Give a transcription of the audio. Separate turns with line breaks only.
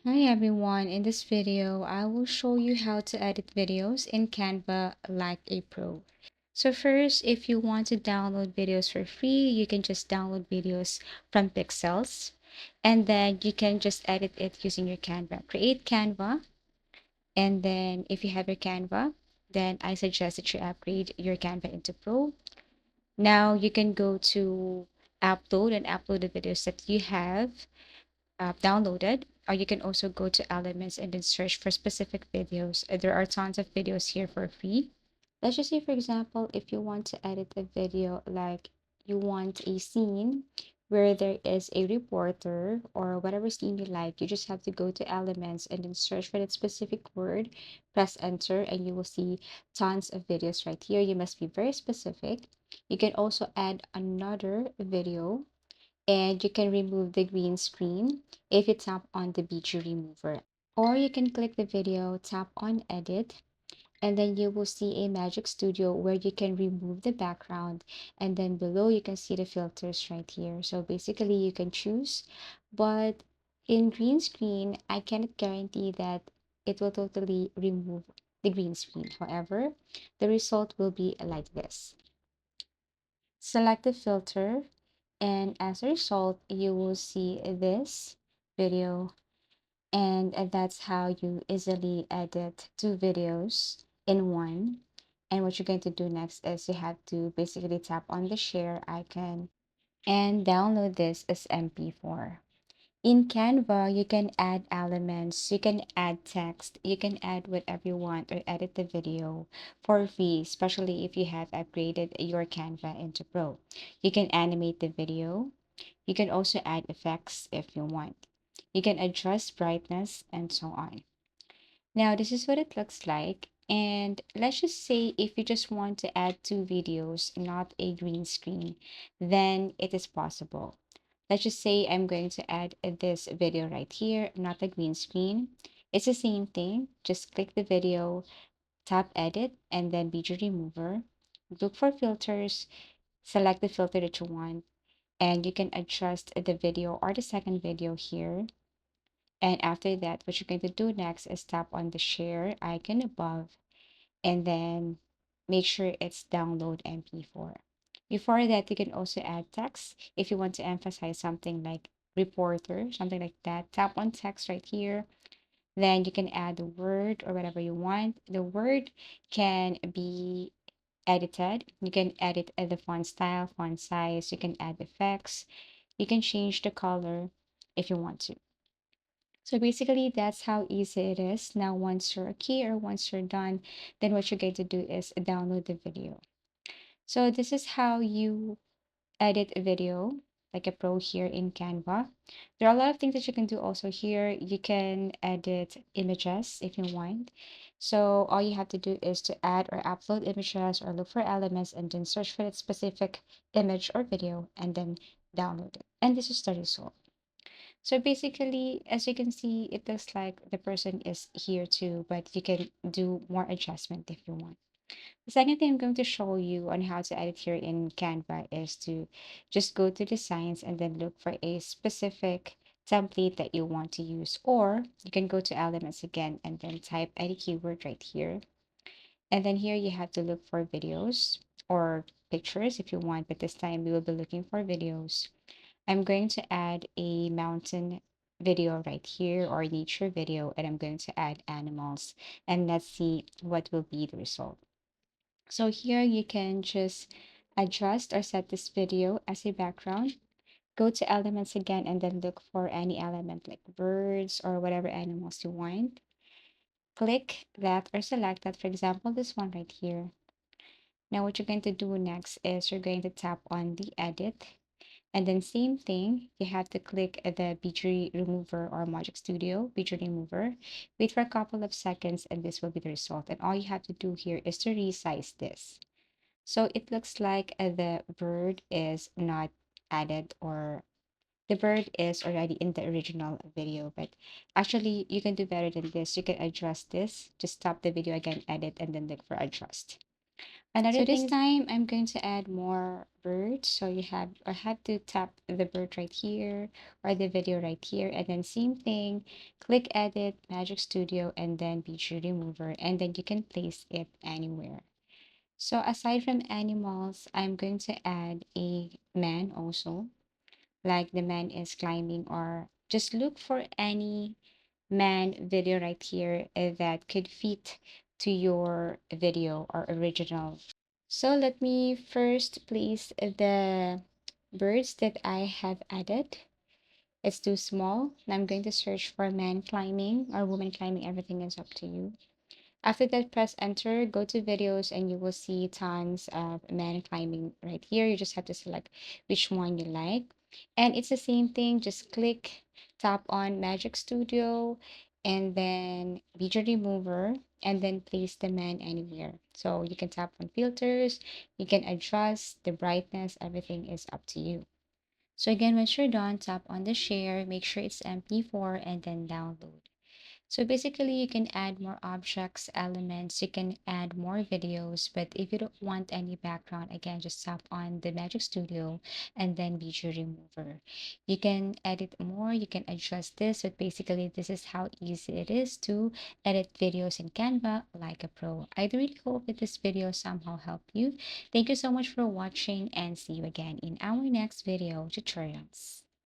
Hi everyone, in this video I will show you how to edit videos in Canva like a pro. So first, if you want to download videos for free, you can just download videos from Pixels and then you can just edit it using your Canva. Create Canva, and then if you have your Canva, then I suggest that you upgrade your Canva into Pro. Now you can go to upload and upload the videos that you have downloaded, or you can also go to elements and then search for specific videos. There are tons of videos here for free. Let's just say, for example, if you want to edit a video, like you want a scene where there is a reporter or whatever scene you like, you just have to go to elements and then search for that specific word, press enter, and you will see tons of videos right here. You must be very specific. You can also add another video and you can remove the green screen if you tap on the BG remover. Or you can click the video, tap on edit, and then you will see a Magic Studio where you can remove the background, and then below you can see the filters right here. So basically you can choose, but in green screen, I cannot guarantee that it will totally remove the green screen. However, the result will be like this. Select the filter, and as a result you will see this video, and that's how you easily edit two videos in one. And what you're going to do next is you have to basically tap on the share icon and download this as mp4. In Canva, you can add elements, you can add text, you can add whatever you want or edit the video for free, especially if you have upgraded your Canva into Pro. You can animate the video. You can also add effects if you want. You can adjust brightness and so on. Now, this is what it looks like. And let's just say if you just want to add two videos, not a green screen, then it is possible. Let's just say I'm going to add this video right here, not a green screen. It's the same thing. Just click the video, tap edit, and then BG remover. Look for filters, select the filter that you want, and you can adjust the video or the second video here. And after that, what you're going to do next is tap on the share icon above and then make sure it's download MP4. Before that, you can also add text if you want to emphasize something like reporter, something like that. Tap on text right here. Then you can add the word or whatever you want. The word can be edited. You can edit the font style, font size. You can add effects. You can change the color if you want to. So basically, that's how easy it is. Now, once you're okay or once you're done, then what you're going to do is download the video. So this is how you edit a video like a pro here in Canva. There are a lot of things that you can do also here. You can edit images if you want. So all you have to do is to add or upload images or look for elements and then search for that specific image or video and then download it. And this is the result. So basically, as you can see, it looks like the person is here too, but you can do more adjustment if you want. The second thing I'm going to show you on how to edit here in Canva is to just go to designs and then look for a specific template that you want to use. Or you can go to elements again and then type any keyword right here. And then here you have to look for videos or pictures if you want, but this time we will be looking for videos. I'm going to add a mountain video right here or nature video, and I'm going to add animals, and let's see what will be the result. So here you can just adjust or set this video as a background. Go to elements again and then look for any element like birds or whatever animals you want. Click that or select that, for example, this one right here. Now what you're going to do next is you're going to tap on the edit. And then same thing, you have to click the BG remover or Magic Studio BG remover. Wait for a couple of seconds and this will be the result. And all you have to do here is to resize this. So it looks like the bird is not added, or the bird is already in the original video, but actually you can do better than this. You can adjust this, just stop the video again, edit, and then look for adjust. Another
So this
thing, time I'm going to add more birds. So you have or have to tap the bird right here or the video right here. And then same thing, click edit, Magic Studio, and then picture remover. And then you can place it anywhere. So aside from animals, I'm going to add a man also. Like the man is climbing, or just look for any man video right here that could fit to your video or original. So let me first place the birds that I have added. It's too small. And I'm going to search for man climbing or woman climbing. Everything is up to you. After that, press enter, go to videos, and you will see tons of men climbing right here. You just have to select which one you like. And it's the same thing, just click, tap on Magic Studio, and then Video Remover, and then place the man anywhere. So you can tap on filters, you can adjust the brightness, everything is up to you. So again, once you're done, tap on the share, make sure it's MP4, and then download. So basically, you can add more objects, elements, you can add more videos, but if you don't want any background, again, just tap on the Magic Studio and then Video Remover. You can edit more, you can adjust this, but basically, this is how easy it is to edit videos in Canva like a pro. I really hope that this video somehow helped you. Thank you so much for watching and see you again in our next video tutorials.